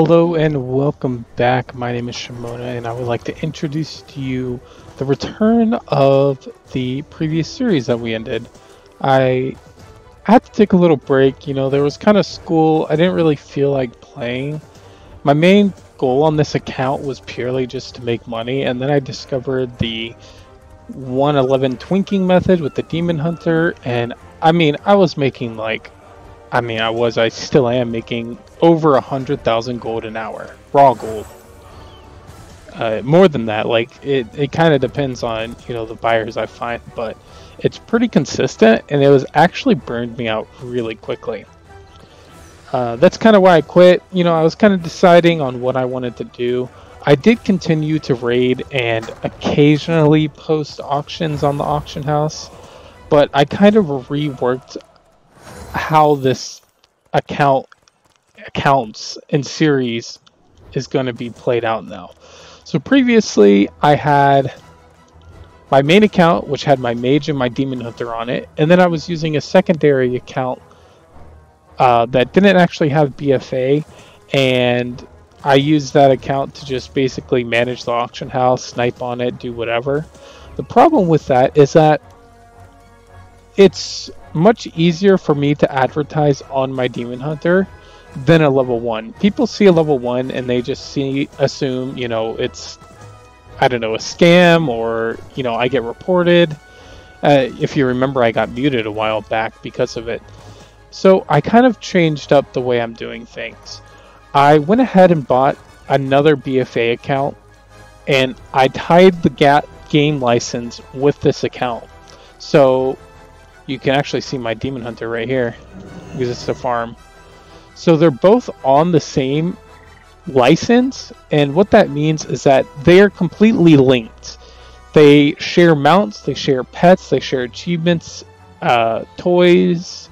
Hello and welcome back. My name is Shamonna and I would like to introduce to you the return of the previous series that we ended. I had to take a little break, there was kind of school. I didn't really feel like playing. My main goal on this account was purely just to make money, and then I discovered the 111 twinking method with the Demon Hunter, and I was making I still am making over 100,000 gold an hour, raw gold. More than that, it kind of depends on, the buyers I find, but it's pretty consistent, and it was actually burned me out really quickly. That's kind of why I quit. I was kind of deciding on what I wanted to do. I did continue to raid and occasionally post auctions on the auction house, but I kind of reworked how this accounts and series is going to be played out now. So previously I had my main account, which had my mage and my demon hunter on it, and then I was using a secondary account that didn't actually have BFA, and I used that account to just basically manage the auction house, snipe on it, do whatever. The problem with that is that it's much easier for me to advertise on my demon hunter than a level 1. People see a level 1 and they just assume, it's, I don't know, a scam, or, I get reported. If you remember, I got muted a while back because of it. So I kind of changed up the way I'm doing things. I went ahead and bought another BFA account, and I tied the game license with this account. So you can actually see my demon hunter right here because it's a farm. So they're both on the same license, and what that means is that they are completely linked. They share mounts, they share pets, they share achievements, toys,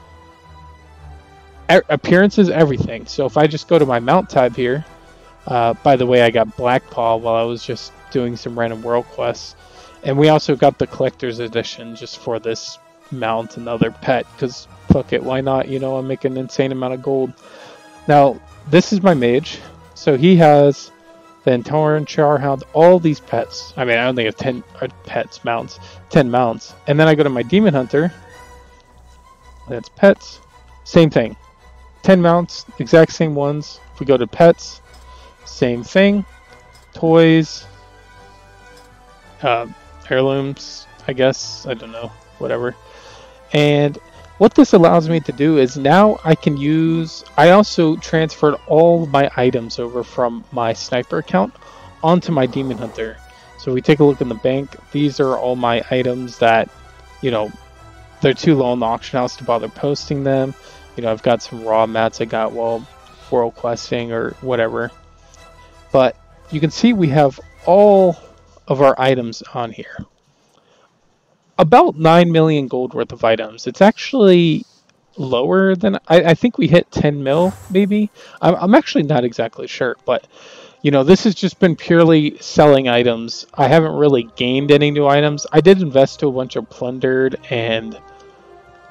appearances, everything. So if I just go to my mount tab here, by the way, I got Black Paw while I was just doing some random world quests, and we also got the collector's edition just for this mount and other pet, because fuck it, why not? I'm making an insane amount of gold. Now this is my mage, so he has the Antoran, Charhound, all these pets. I only have 10 mounts, and then I go to my demon hunter, that's pets, same thing, 10 mounts, exact same ones. If we go to pets, same thing, toys, heirlooms, I guess, I don't know, whatever. And what this allows me to do is now I also transferred all my items over from my sniper account onto my demon hunter. So we take a look in the bank. These are all my items that, they're too low in the auction house to bother posting them. I've got some raw mats I got while world questing or whatever. But you can see we have all of our items on here. About 9 million gold worth of items. It's actually lower than I think we hit 10 mil maybe. I'm actually not exactly sure, but this has just been purely selling items. I haven't really gained any new items. I did invest to a bunch of plundered and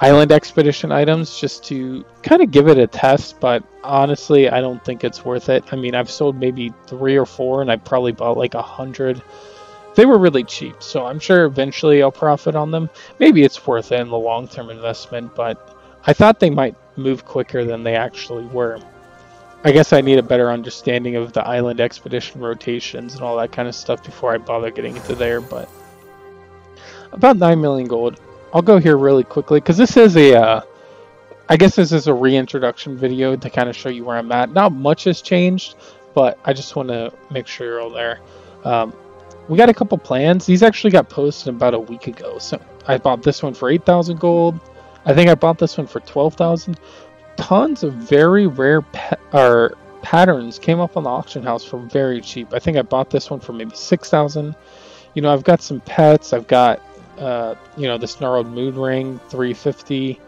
island expedition items just to kind of give it a test, but honestly I don't think it's worth it. I've sold maybe 3 or 4, and I probably bought like 100. They were really cheap, so I'm sure eventually I'll profit on them. Maybe it's worth it in the long-term investment, but I thought they might move quicker than they actually were. I guess I need a better understanding of the island expedition rotations and all that kind of stuff before I bother getting into there, but about 9 million gold. I'll go here really quickly because this is I guess this is a reintroduction video to kind of show you where I'm at. Not much has changed, but I just want to make sure you're all there. We got a couple plans. These actually got posted about a week ago. So I bought this one for 8,000 gold. I think I bought this one for 12,000. Tons of very rare patterns came up on the auction house for very cheap. I think I bought this one for maybe 6,000. I've got some pets. I've got this gnarled moon ring, 350.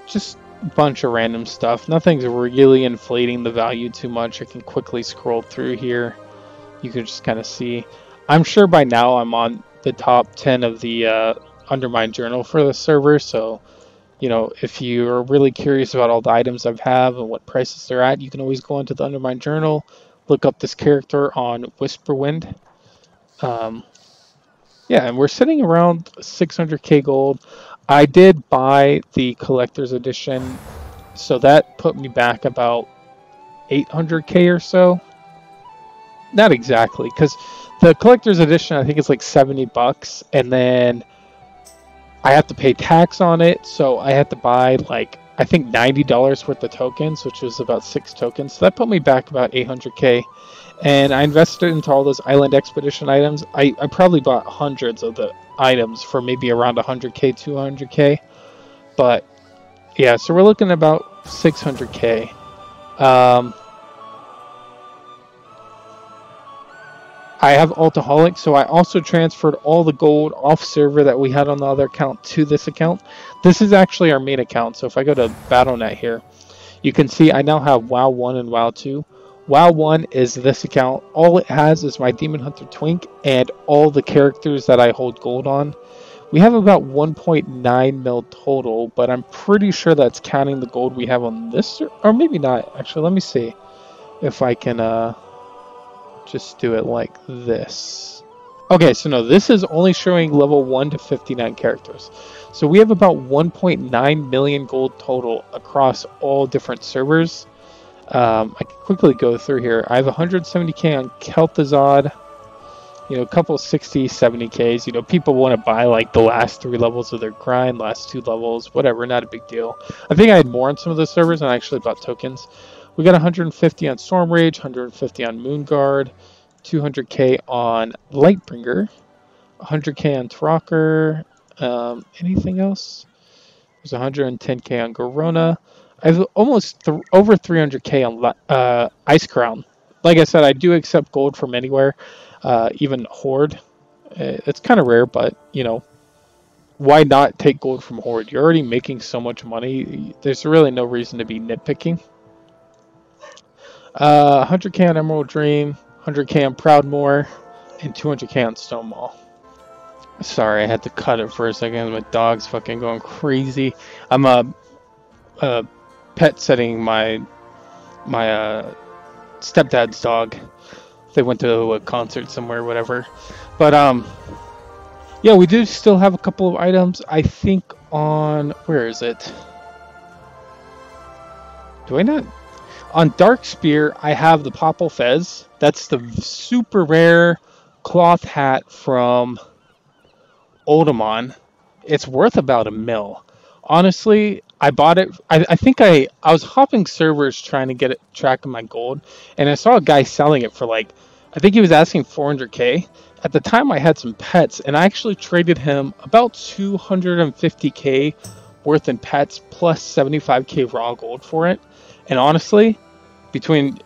Just a bunch of random stuff. Nothing's really inflating the value too much. I can quickly scroll through here. You can just kind of see. I'm sure by now I'm on the top 10 of the Undermine journal for the server, so You know, if you're really curious about all the items I have and what prices they're at, you can always go into the Undermine Journal, look up this character on Whisperwind. Um, yeah, and we're sitting around 600k gold. I did buy the collector's edition, so that put me back about 800k or so. Not exactly, because the collector's edition I think is like 70 bucks, and then I have to pay tax on it, so I had to buy like I think $90 worth of tokens, which was about 6 tokens. So that put me back about 800k, and I invested into all those island expedition items. I probably bought hundreds of the items for maybe around 100k, 200k, but yeah, so we're looking at about 600k. I have Altaholic, so I also transferred all the gold off server that we had on the other account to this account. This is actually our main account, so if I go to Battle.net here, you can see I now have WoW 1 and WoW 2. WoW 1 is this account. All it has is my Demon Hunter Twink and all the characters that I hold gold on. We have about 1.9 mil total, but I'm pretty sure that's counting the gold we have on this, or maybe not. Actually, let me see if I can just do it like this. Okay, so no, this is only showing level 1 to 59 characters. So we have about 1.9 million gold total across all different servers. I can quickly go through here. I have 170k on Kel'Thuzad, you know, a couple 60, 70ks. You know, people want to buy like the last 3 levels of their grind, last 2 levels, whatever, not a big deal. I think I had more on some of the servers and I actually bought tokens. We got 150 on Storm Rage, 150 on Moonguard, 200k on Lightbringer, 100k on Trocker. Anything else? There's 110k on Garona. I have almost over 300k on Ice Crown. Like I said, I do accept gold from anywhere, even Horde. It's kind of rare, but you know, why not take gold from Horde? You're already making so much money. There's really no reason to be nitpicking. 100k on Emerald Dream, 100k on Proudmoore, and 200k on Stonewall. Sorry, I had to cut it for a second. My dog's fucking going crazy. I'm pet setting my stepdad's dog. They went to a concert somewhere, whatever. But yeah, we do still have a couple of items. I think on where is it? Do I not? On Dark Spear, I have the Popple Fez. That's the super rare cloth hat from Oldemon. It's worth about $1 mil. Honestly, I bought it. I think I was hopping servers trying to get track of my gold, and I saw a guy selling it for like, I think he was asking 400k. At the time, I had some pets, and I actually traded him about 250k worth in pets plus 75k raw gold for it. And honestly, between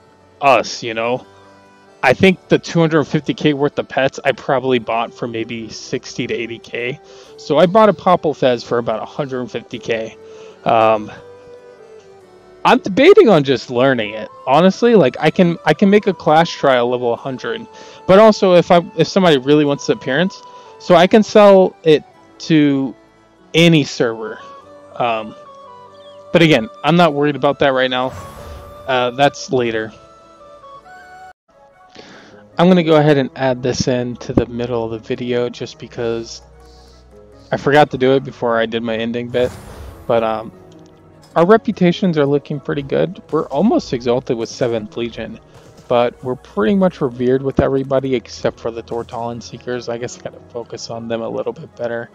us, you know, I think the 250k worth of pets I probably bought for maybe 60 to 80k. So I bought a Popple Fez for about 150k. I'm debating on just learning it. Honestly, like I can make a clash trial level 100, but also if somebody really wants the appearance, so I can sell it to any server. But again, I'm not worried about that right now. That's later. I'm going to go ahead and add this in to the middle of the video just because I forgot to do it before I did my ending bit. But our reputations are looking pretty good. We're almost exalted with 7th Legion, but we're pretty much revered with everybody except for the Tortallon Seekers. I guess I got to focus on them a little bit better.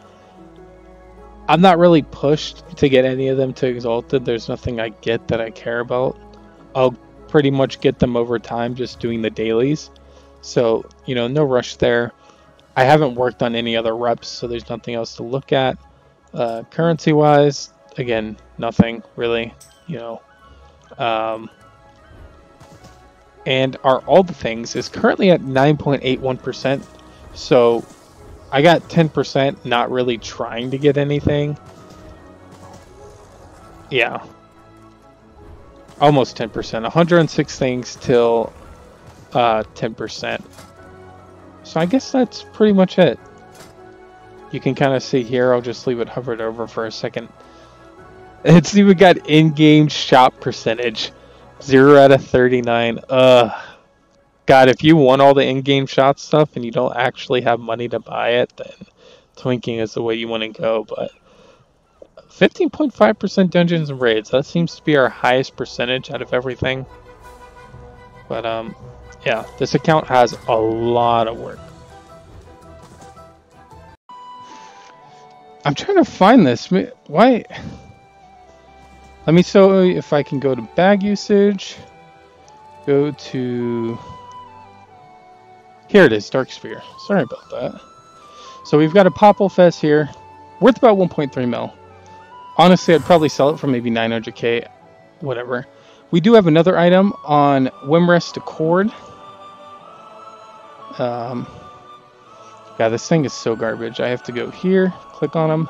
I'm not really pushed to get any of them to exalted. There's nothing I get that I care about. I'll pretty much get them over time just doing the dailies. So, you know, no rush there. I haven't worked on any other reps, so there's nothing else to look at. Currency-wise, again, nothing really, you know. And our all the things is currently at 9.81%. So I got 10%, not really trying to get anything. Yeah. Almost 10%. 106 things till 10%. So I guess that's pretty much it. You can kind of see here, I'll just leave it hovered over for a second. It's even got in-game shop percentage. 0 out of 39. God, if you want all the in-game shop stuff and you don't actually have money to buy it, then twinking is the way you want to go. But 15.5% dungeons and raids. That seems to be our highest percentage out of everything. But yeah, this account has a lot of work. I'm trying to find this. Why? Let me show you if I can go to bag usage. Go to... Here it is, Dark Sphere. Sorry about that. So we've got a Popple Fest here. Worth about 1.3 mil. Honestly, I'd probably sell it for maybe 900k. Whatever. We do have another item on Wimrest Accord. God, this thing is so garbage. I have to go here, click on him.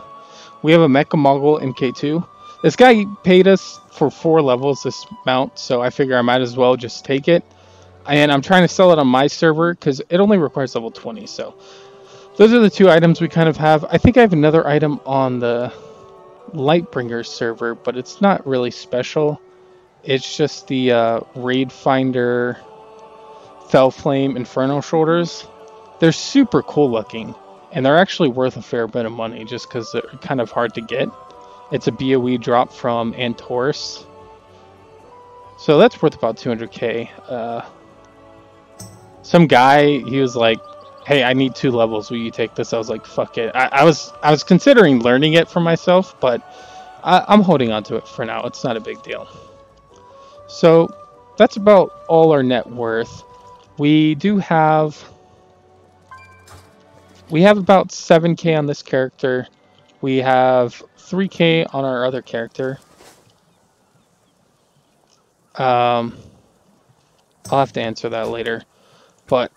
We have a Mecha Mogul MK2. This guy paid us for 4 levels this mount, so I figure I might as well just take it. And I'm trying to sell it on my server because it only requires level 20. So those are the 2 items we kind of have. I think I have another item on the Lightbringer server, but it's not really special. It's just the Raid Finder Fell Flame Inferno Shoulders. They're super cool looking, and they're actually worth a fair bit of money just because they're kind of hard to get. It's a BOE drop from Antaurus. So that's worth about 200k. Some guy, he was like, hey, I need 2 levels, will you take this? I was like, fuck it. I was considering learning it for myself, but I'm holding on to it for now. It's not a big deal. So that's about all our net worth. We do have... We have about 7k on this character. We have 3k on our other character. I'll have to answer that later. But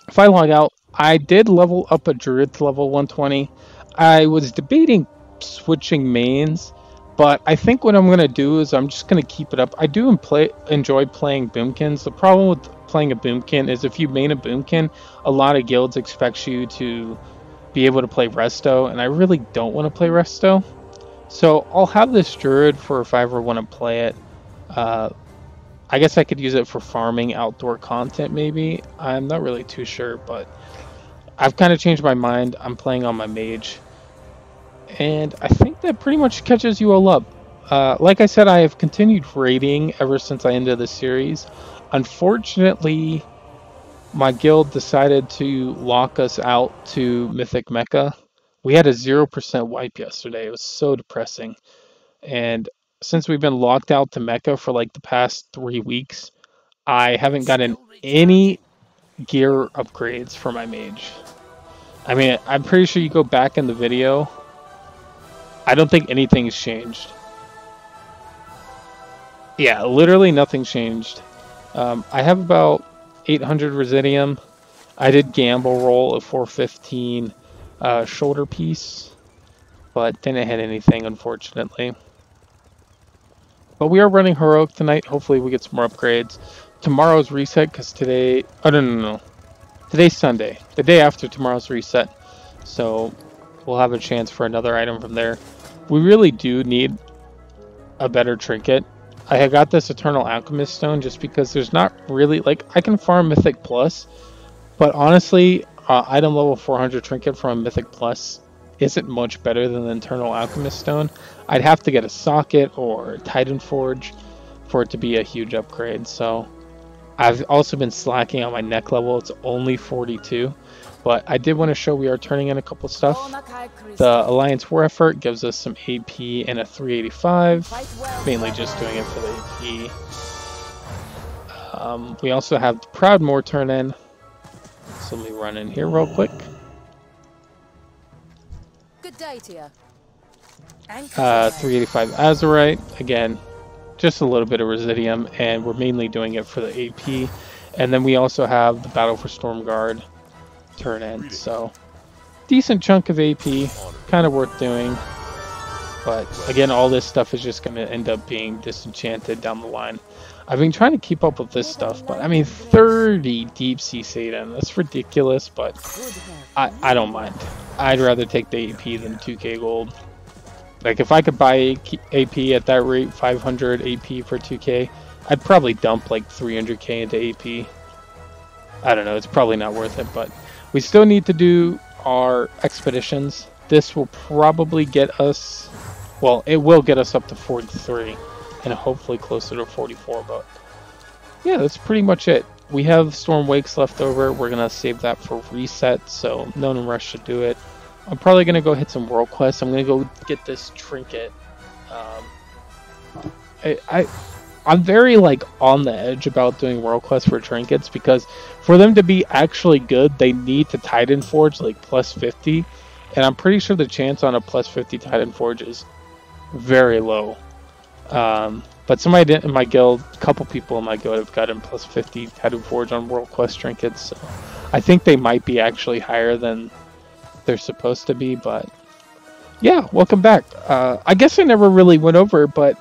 if I log out, I did level up a druid to level 120. I was debating switching mains, but I think what I'm going to do is I'm just going to keep it up. I do enjoy playing boomkins. The problem with playing a boomkin is if you main a boomkin, a lot of guilds expect you to be able to play resto, and I really don't want to play resto. So I'll have this druid for if I ever want to play it. I guess I could use it for farming outdoor content maybe. I'm not really too sure, but I've kind of changed my mind. I'm playing on my mage. And I think that pretty much catches you all up. Like I said, I have continued raiding ever since I ended the series. Unfortunately, my guild decided to lock us out to Mythic Mecha. We had a 0% wipe yesterday. It was so depressing. And since we've been locked out to Mecha for like the past 3 weeks, I haven't gotten any gear upgrades for my mage. I mean, I'm pretty sure you go back in the video, I don't think anything's changed. Yeah, literally nothing's changed. I have about 800 Residium. I did gamble roll a 415 shoulder piece, but didn't hit anything, unfortunately. But we are running Heroic tonight. Hopefully we get some more upgrades. Tomorrow's reset, because today... Oh, no. Today's Sunday. The day after tomorrow's reset. So we'll have a chance for another item from there. We really do need a better trinket. I had got this Eternal Alchemist Stone just because there's not really... Like, I can farm Mythic Plus, but honestly, item level 400 trinket from Mythic Plus isn't much better than the Eternal Alchemist Stone. I'd have to get a socket or Titan Forge for it to be a huge upgrade. So I've also been slacking on my neck level. It's only 42, but I did want to show we are turning in a couple stuff. The Alliance War Effort gives us some AP and a 385, mainly just doing it for the AP. We also have the Proudmoore turn in. So let me run in here real quick. Good day to you. 385 Azurite, again, just a little bit of Residium, and we're mainly doing it for the AP. And then we also have the Battle for Stormguard turn in, so decent chunk of AP, kind of worth doing. But again, all this stuff is just going to end up being disenchanted down the line. I've been trying to keep up with this stuff, but I mean, 30 Deep Sea Satan, that's ridiculous, but I don't mind. I'd rather take the AP than 2k gold. Like if I could buy AP at that rate, 500 AP for 2k, I'd probably dump like 300k into AP. I don't know, it's probably not worth it, but we still need to do our expeditions. This will probably get us, well, it will get us up to 43 and hopefully closer to 44, but yeah, that's pretty much it. We have Storm Wakes left over. We're going to save that for reset, so no rush to do it. I'm probably going to go hit some world quests. I'm going to go get this trinket. I'm very like on the edge about doing world quests for trinkets, because for them to be actually good, they need to Titan Forge like plus 50, and I'm pretty sure the chance on a plus 50 Titan Forge is very low. But somebody in my guild, a couple people in my guild have gotten plus 50 Titan Forge on world quest trinkets, so I think they might be actually higher than they're supposed to be. But yeah, welcome back. I guess I never really went over, but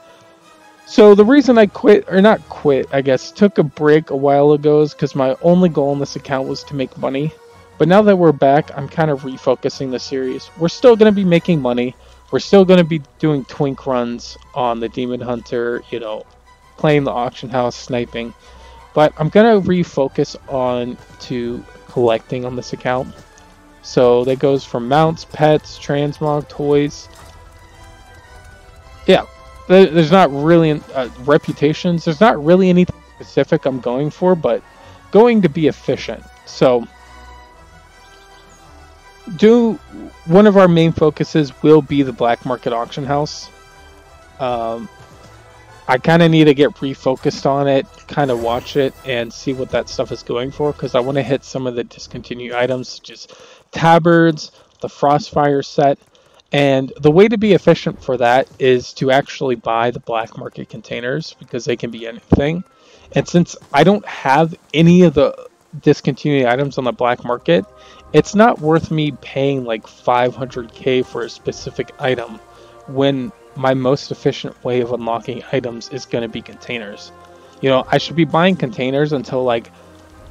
so the reason I quit, or not quit, I guess, took a break a while ago is because my only goal on this account was to make money. But now that we're back, I'm kind of refocusing the series. We're still going to be making money. We're still going to be doing twink runs on the Demon Hunter, you know, playing the auction house, sniping. But I'm going to refocus on to collecting on this account. So that goes from mounts, pets, transmog, toys. Yeah. There's not really reputations. There's not really anything specific I'm going for, but going to be efficient. So, one of our main focuses will be the black market auction house. I kind of need to get refocused on it, kind of watch it, and see what that stuff is going for, because I want to hit some of the discontinued items, such as tabards, the Frostfire set. And the way to be efficient for that is to actually buy the black market containers, because they can be anything. And since I don't have any of the discontinued items on the black market, it's not worth me paying like 500k for a specific item when my most efficient way of unlocking items is going to be containers. You know, I should be buying containers until like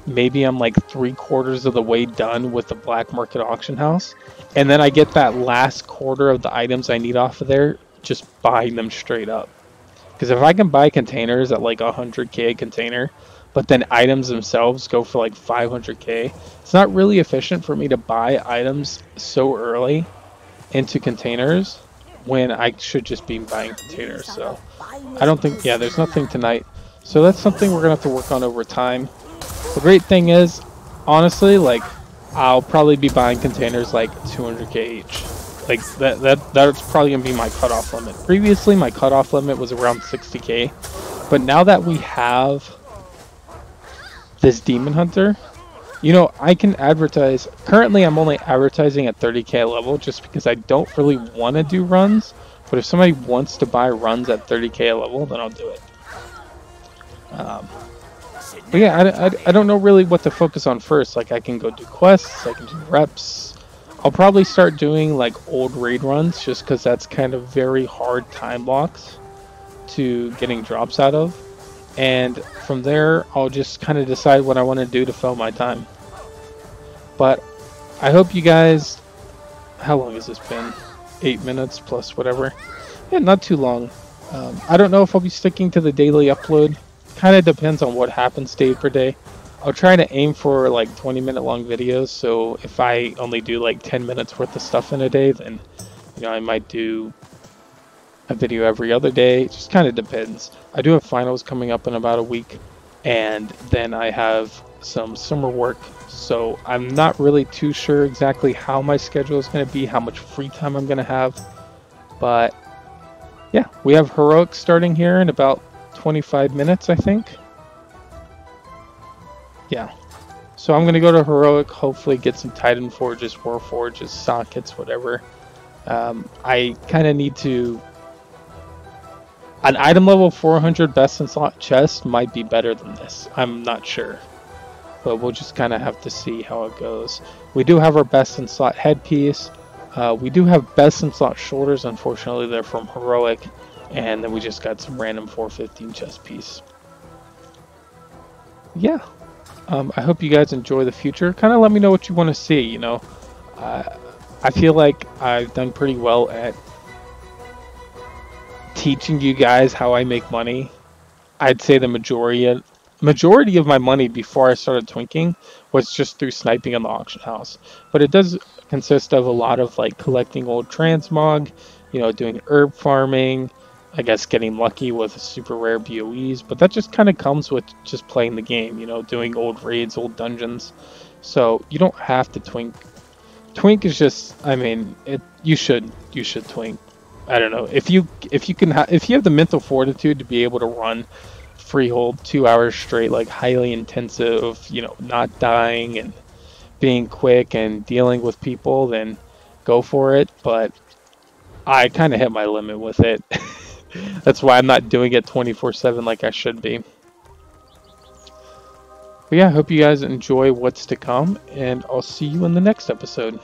maybe I'm like 3/4 of the way done with the black market auction house, and then I get that last quarter of the items I need off of there, just buying them straight up. Because if I can buy containers at like 100k a container, but then items themselves go for like 500k, it's not really efficient for me to buy items so early into containers when I should just be buying containers. So I don't think, yeah, there's nothing tonight, so that's something we're gonna have to work on over time. The great thing is, honestly, like, I'll probably be buying containers like 200k each. Like, that's probably going to be my cutoff limit. Previously, my cutoff limit was around 60k. But now that we have this Demon Hunter, you know, I can advertise. Currently, I'm only advertising at 30k level just because I don't really want to do runs. But if somebody wants to buy runs at 30k level, then I'll do it. But yeah, I don't know really what to focus on first. Like, I can go do quests, I can do reps. I'll probably start doing like old raid runs, just because that's kind of very hard time blocks to getting drops out of. And from there, I'll just kind of decide what I want to do to fill my time. But I hope you guys... How long has this been? 8 minutes plus whatever. Yeah, not too long. I don't know if I'll be sticking to the daily upload. Kind of depends on what happens day per day. I'll try to aim for like 20-minute long videos, so if I only do like 10 minutes worth of stuff in a day, then, you know, I might do a video every other day. It just kind of depends. I do have finals coming up in about a week, and then I have some summer work, so I'm not really too sure exactly how my schedule is going to be, how much free time I'm going to have. But yeah, we have Heroic starting here in about 25 minutes, I think. Yeah. So I'm going to go to Heroic, hopefully get some Titan Forges, War Forges, sockets, whatever. I kind of need to... An item level 400 best in slot chest might be better than this. I'm not sure. But we'll just kind of have to see how it goes. We do have our best in slot headpiece. We do have best in slot shoulders. Unfortunately, they're from Heroic. And then we just got some random 415 chest piece. Yeah. I hope you guys enjoy the future. Kind of let me know what you want to see, you know. I feel like I've done pretty well at teaching you guys how I make money, I'd say the majority of my money before I started twinking was just through sniping in the auction house. But it does consist of a lot of like collecting old transmog, doing herb farming, I guess getting lucky with super rare BOEs, but that just kind of comes with just playing the game, doing old raids, old dungeons. So you don't have to twink. Twink is just, I mean, you should twink. I don't know if you have the mental fortitude to be able to run freehold 2 hours straight, like highly intensive, not dying and being quick and dealing with people, then go for it. But I kind of hit my limit with it. That's why I'm not doing it 24/7 like I should be. But yeah, I hope you guys enjoy what's to come, and I'll see you in the next episode.